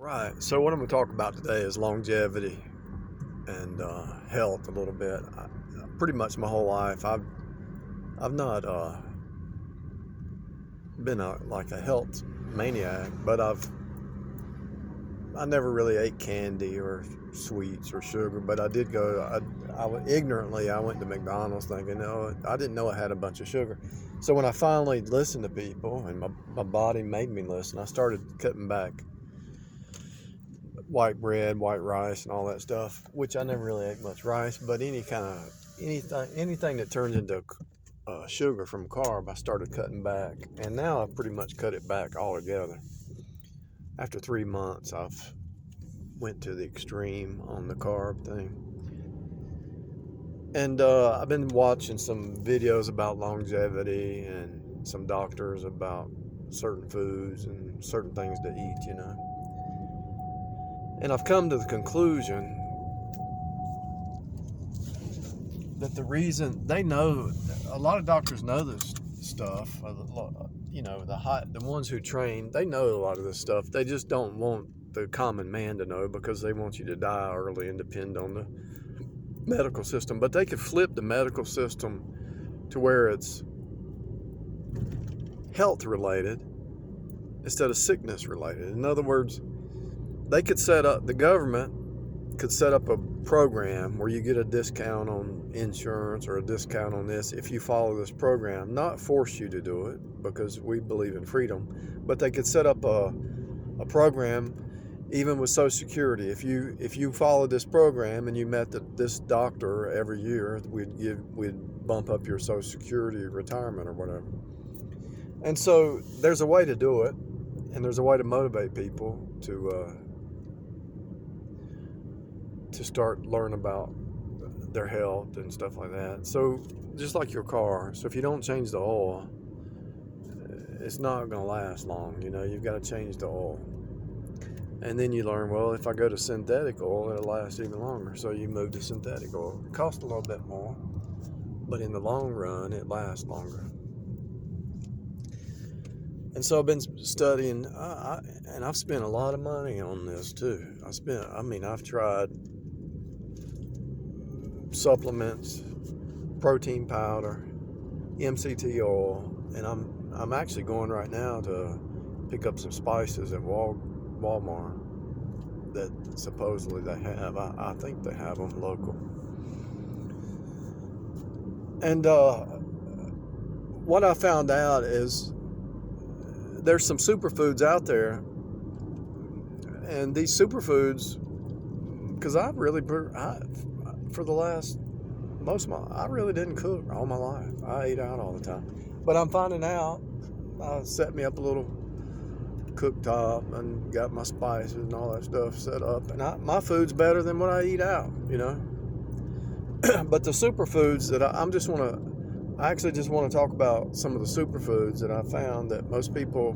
Right. So what I'm going to talk about today is longevity and health a little bit. Pretty much my whole life, I've not been like a health maniac, but I never really ate candy or sweets or sugar. But I did go. Ignorantly I went to McDonald's thinking, oh, I didn't know it had a bunch of sugar. So when I finally listened to people and my body made me listen, I started cutting back white bread, white rice, and all that stuff. Which I never really ate much rice, but anything that turns into sugar from carb, I started cutting back, and now I've pretty much cut it back altogether. After 3 months, I've went to the extreme on the carb thing, and I've been watching some videos about longevity and some doctors about certain foods and certain things to eat. And I've come to the conclusion that the reason they know, a lot of doctors know this stuff, the ones who train, they know a lot of this stuff. They just don't want the common man to know because they want you to die early and depend on the medical system. But they could flip the medical system to where it's health related instead of sickness related. In other words, the government could set up a program where you get a discount on insurance or a discount on this if you follow this program. Not force you to do it, because we believe in freedom, but they could set up a program even with Social Security. If you followed this program and you met this doctor every year, we'd bump up your Social Security retirement or whatever. And so there's a way to do it, and there's a way to motivate people to start learning about their health and stuff like that. So just like your car, so if you don't change the oil, it's not going to last long. You've got to change the oil. And then you learn, well, if I go to synthetic oil, it'll last even longer. So you move to synthetic oil. It costs a little bit more, but in the long run, it lasts longer. And so I've been studying, and I've spent a lot of money on this too. I've tried supplements, protein powder, MCT oil, and I'm actually going right now to pick up some spices at Walmart that supposedly they have. I think they have them local. And what I found out is there's some superfoods out there, and these superfoods, because I really didn't cook all my life. I ate out all the time. But I'm finding out, I set me up a little cooktop and got my spices and all that stuff set up. And my food's better than what I eat out, But the superfoods that I actually just want to talk about some of the superfoods that I found that most people,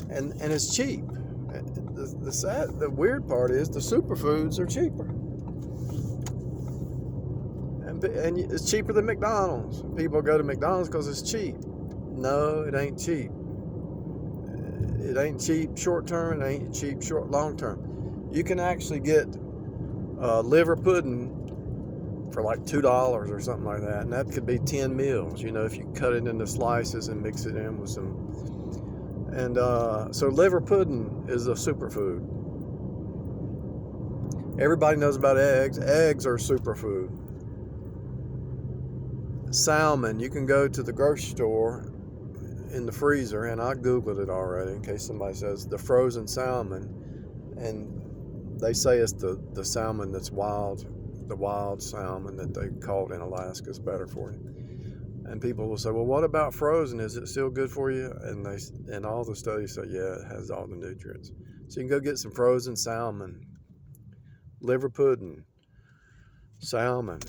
and it's cheap. The weird part is the superfoods are cheaper. And it's cheaper than McDonald's. People go to McDonald's because it's cheap. No, it ain't cheap. It ain't cheap short term. It ain't cheap long term. You can actually get liver pudding for like $2 or something like that, and that could be 10 meals. If you cut it into slices and mix it in with some. And so liver pudding is a superfood. Everybody knows about eggs. Eggs are a superfood. Salmon, you can go to the grocery store in the freezer, and I googled it already in case somebody says the frozen salmon, and they say it's the salmon that's wild, the wild salmon that they caught in Alaska is better for you. And people will say, well, what about frozen? Is it still good for you? And all the studies say, yeah, it has all the nutrients. So you can go get some frozen salmon, liver pudding, salmon,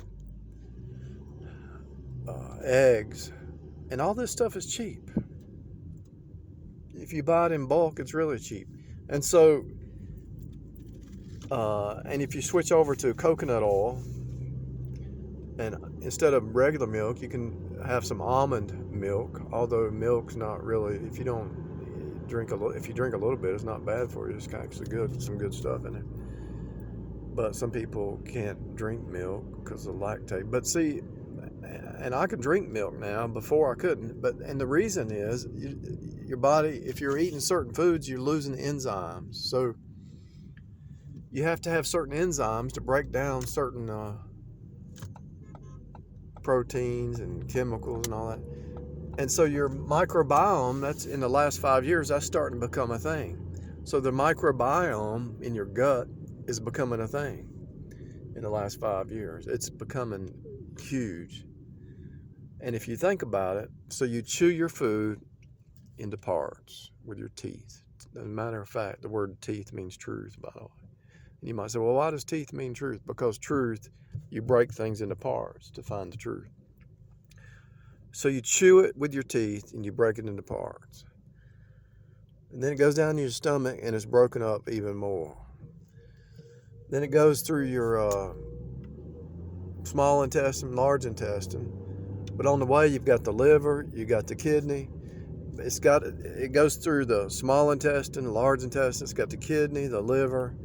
eggs, and all this stuff is cheap. If you buy it in bulk, it's really cheap. And so, and if you switch over to coconut oil, and instead of regular milk, you can have some almond milk, although milk's not really, if you drink a little bit, it's not bad for you. It's actually good, some good stuff in it. But some people can't drink milk because of lactate. But see, and I can drink milk now. Before I couldn't. And the reason is your body, if you're eating certain foods, you're losing enzymes. So you have to have certain enzymes to break down certain proteins and chemicals and all that. And so your microbiome, that's in the last 5 years, that's starting to become a thing. So the microbiome in your gut is becoming a thing in the last 5 years. It's becoming huge. And if you think about it, so you chew your food into parts with your teeth. As a matter of fact, the word teeth means truth, by the way. And you might say, well, why does teeth mean truth? Because truth, you break things into parts to find the truth. So you chew it with your teeth and you break it into parts. And then it goes down your stomach and it's broken up even more. Then it goes through your small intestine, large intestine. But on the way, you've got the liver, you got the kidney. It goes through the small intestine, large intestine. It's got the kidney, the liver,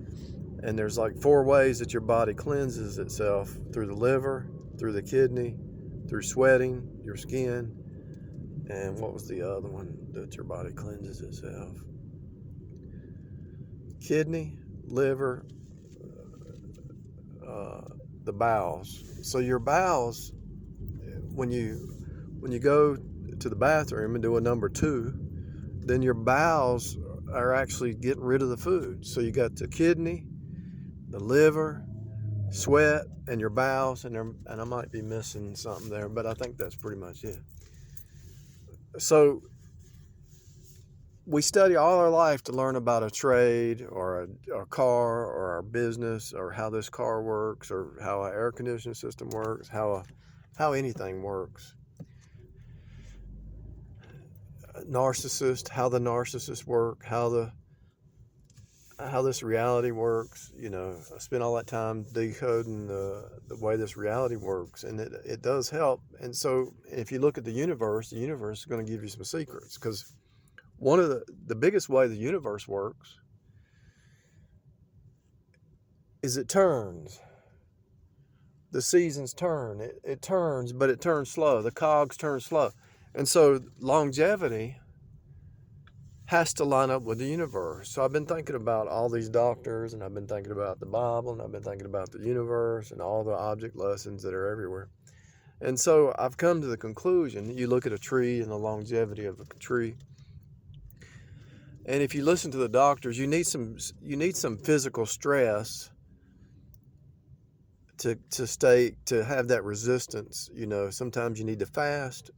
and there's like 4 ways that your body cleanses itself: through the liver, through the kidney, through sweating, your skin, and what was the other one that your body cleanses itself? Kidney, liver, the bowels. So your bowels, when you go to the bathroom and do a number 2, then your bowels are actually getting rid of the food. So you got the kidney, the liver, sweat, and your bowels, and I might be missing something there, but I think that's pretty much it. So we study all our life to learn about a trade or a car or our business or how this car works or how an air conditioning system works, how anything works. Narcissist, how the narcissists work, how this reality works. I spend all that time decoding the way this reality works, and it does help. And so if you look at the universe is going to give you some secrets, because one of the biggest way the universe works is it turns. The seasons turn. It turns, but it turns slow. The cogs turn slow. And so longevity has to line up with the universe. So I've been thinking about all these doctors, and I've been thinking about the Bible, and I've been thinking about the universe and all the object lessons that are everywhere. And so I've come to the conclusion, you look at a tree and the longevity of a tree, and if you listen to the doctors, you need some physical stress to have that resistance. Sometimes you need to fast.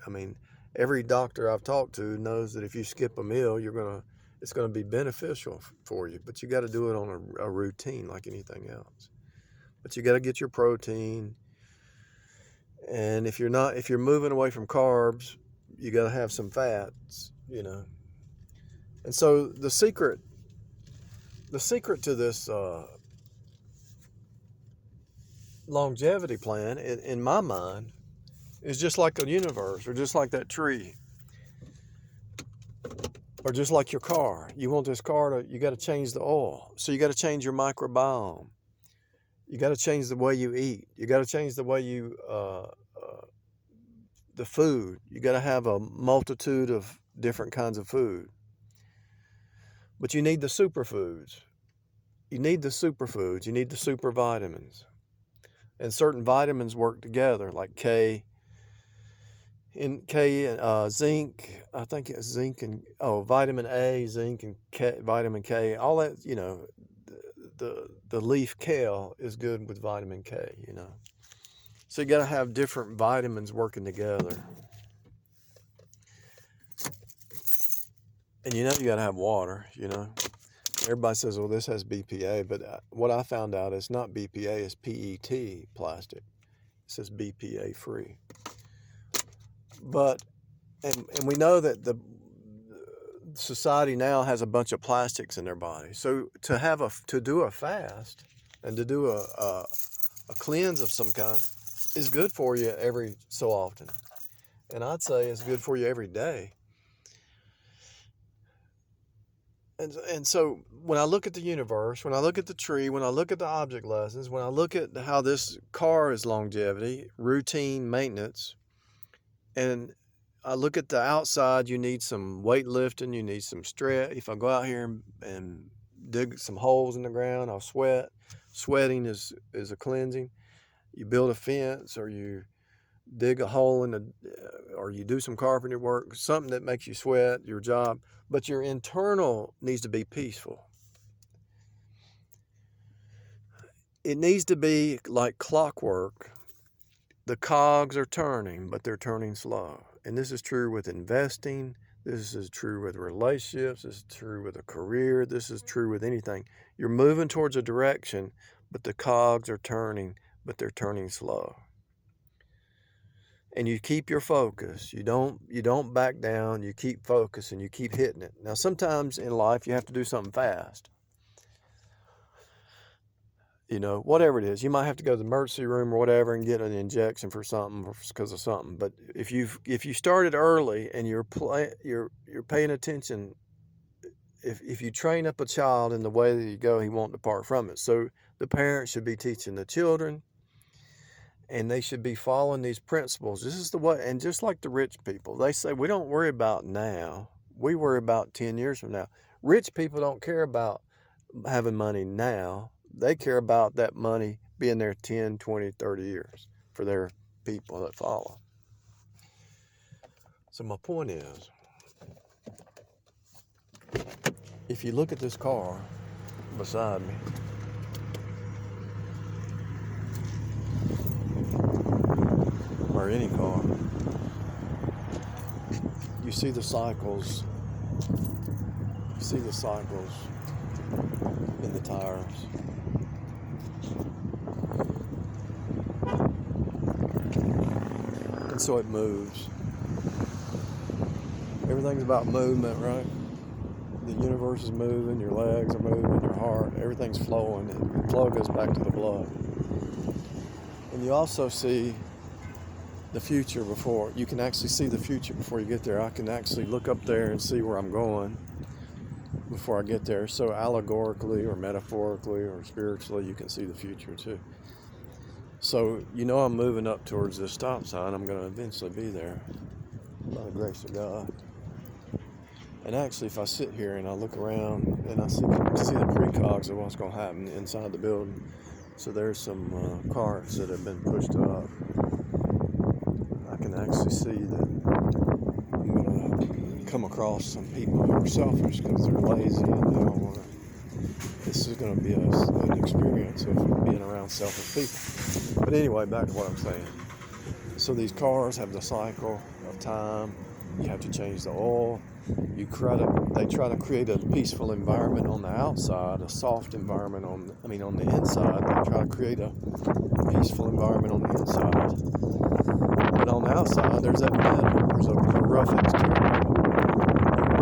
I mean, every doctor I've talked to knows that if you skip a meal, it's gonna be beneficial for you. But you got to do it on a routine like anything else. But you got to get your protein. And if you're moving away from carbs, you got to have some fats. And so the secret to this longevity plan, in my mind, is just like the universe, or just like that tree, or just like your car. You want this car you got to change the oil. So you got to change your microbiome. You got to change the way you eat. You got to change the way the food. You got to have a multitude of different kinds of food. But you need the superfoods. You need the superfoods. You need the super vitamins. And certain vitamins work together, like zinc. I think it's zinc and vitamin A, zinc and vitamin K. All that, the leaf kale is good with vitamin K. So you got to have different vitamins working together. And you got to have water. Everybody says, well, this has BPA, but what I found out is not BPA, it's PET plastic. It says BPA free. But, and we know that the society now has a bunch of plastics in their body. So to do a fast and to do a cleanse of some kind is good for you every so often. And I'd say it's good for you every day. And so when I look at the universe, when I look at the tree, when I look at the object lessons, when I look at how this car is longevity, routine maintenance, and I look at the outside, you need some weightlifting, you need some stretch. If I go out here and dig some holes in the ground, I'll sweat. Sweating is a cleansing. You build a fence, or you dig a hole in the, or you do some carpentry work, something that makes you sweat, your job. But your internal needs to be peaceful. It needs to be like clockwork. The cogs are turning, but they're turning slow. And this is true with investing. This is true with relationships. This is true with a career. This is true with anything. You're moving towards a direction, but the cogs are turning, but they're turning slow. And you keep your focus. You don't back down. You keep focus and you keep hitting it. Now, sometimes in life you have to do something fast. Whatever it is, you might have to go to the emergency room or whatever and get an injection for something because of something. But if you started early and you're paying attention, if you train up a child in the way that you go, he won't depart from it. So the parents should be teaching the children, and they should be following these principles. This is the way. And just like the rich people, they say we don't worry about now. We worry about 10 years from now. Rich people don't care about having money now. They care about that money being there 10, 20, 30 years for their people that follow. So my point is, if you look at this car beside me, or any car, you see the cycles. You see the cycles in the tires. And so it moves. Everything's about movement, right? The universe is moving, your legs are moving, your heart, everything's flowing, and the flow goes back to the blood. And you also see the future before. You can actually see the future before you get there. I can actually look up there and see where I'm going before I get there. So allegorically or metaphorically or spiritually, you can see the future too. So I'm moving up towards this stop sign. I'm going to eventually be there by the grace of God. And actually, if I sit here and I look around and I see the precogs of what's going to happen inside the building. So there's some carts that have been pushed up. I can actually see that I'm going to come across some people who are selfish because they're lazy and they don't want to. This is going to be an experience of being around selfish people. But anyway, back to what I'm saying. So these cars have the cycle of time. You have to change the oil. They try to create a peaceful environment on the outside, a soft environment on the inside. They try to create a peaceful environment on the inside. But on the outside, there's that metal. There's a rough exterior.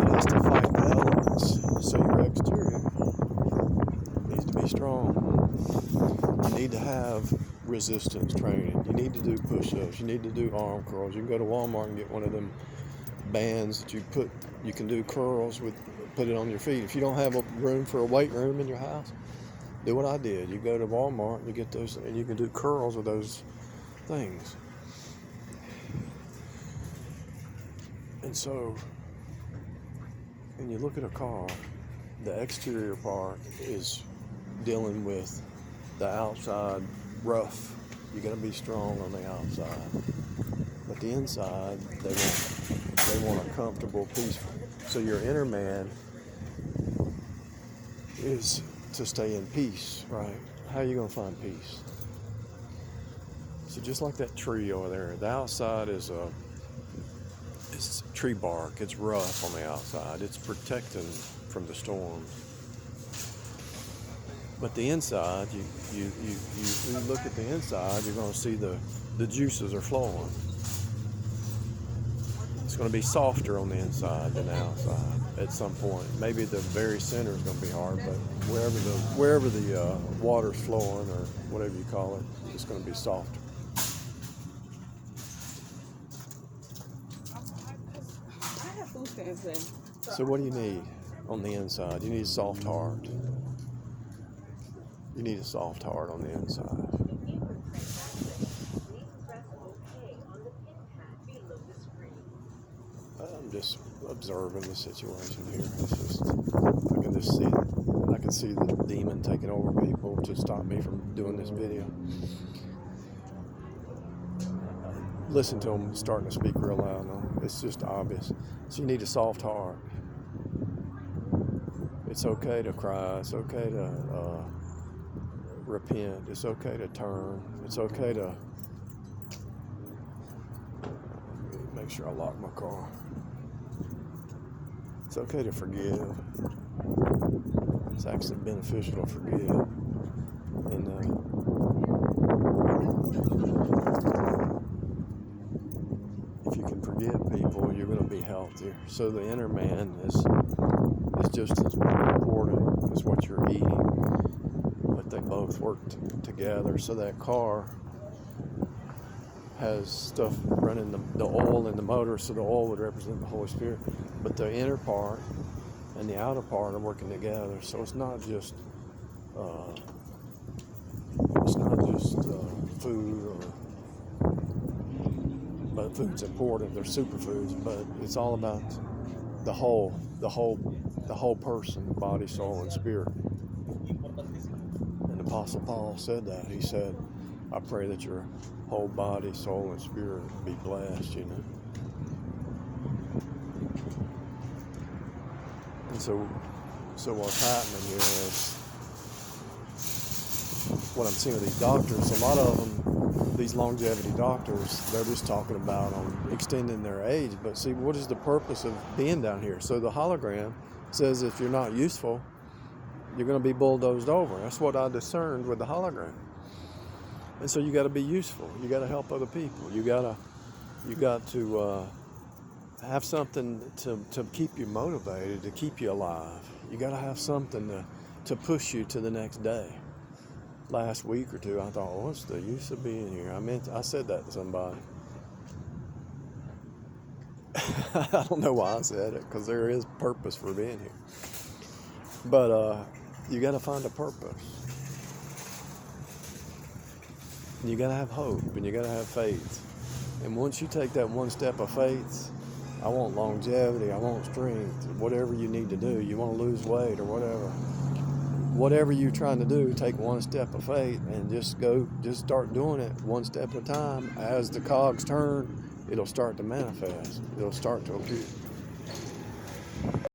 It has to fight the elements. So your exterior needs to be strong. You need to have resistance training. You need to do push-ups. You need to do arm curls. You can go to Walmart and get one of them bands that you can do curls with, put it on your feet. If you don't have a room for a weight room in your house, do what I did. You go to Walmart and you get those, and you can do curls with those things. And so, when you look at a car, the exterior part is dealing with the outside rough. You're going to be strong on the outside. But the inside, they want a comfortable, peaceful. So your inner man is to stay in peace, right? How are you going to find peace? So just like that tree over there, the outside is it's tree bark. It's rough on the outside. It's protecting from the storm. But the inside, you look at the inside, you're going to see the juices are flowing. It's going to be softer on the inside than the outside at some point. Maybe the very center is going to be hard, but wherever the water's flowing or whatever you call it, it's going to be softer. I have food stamps in. So what do you need? on the inside. You need a soft heart. You need a soft heart on the inside. I'm just observing the situation here. It's just, I can just see, I can see the demon taking over people to stop me from doing this video. Listen to them starting to speak real loud now. It's just obvious. So you need a soft heart. It's okay to cry. It's okay to repent. It's okay to turn. It's okay to make sure I lock my car. It's okay to forgive. It's actually beneficial to forgive. And if you can forgive people, you're going to be healthier. So the inner man is just as important as what you're eating, but they both work together. So that car has stuff running the oil in the motor, so the oil would represent the Holy Spirit, but the inner part and the outer part are working together. So it's not just food, but food's important. They're superfoods, but it's all about the whole person, body, soul, and spirit. And Apostle Paul said that. He said, I pray that your whole body, soul, and spirit be blessed, you know. And so what's happening here is, what I'm seeing with these doctors, a lot of them, these longevity doctors, they're just talking about extending their age. But see, what is the purpose of being down here? So the hologram says if you're not useful, you're going to be bulldozed over. That's what I discerned with the hologram. And so you got to be useful. You got to help other people. You got to have something to keep you motivated, to keep you alive. You got to have something to push you to the next day. Last week or two, I thought, what's the use of being here? I said that to somebody. I don't know why I said it, because there is purpose for being here. But you got to find a purpose. And you got to have hope, and you got to have faith. And once you take that one step of faith, I want longevity, I want strength, whatever you need to do. You want to lose weight or whatever. Whatever you're trying to do, take one step of faith and just start doing it one step at a time. As the cogs turn, it'll start to manifest. It'll start to appear.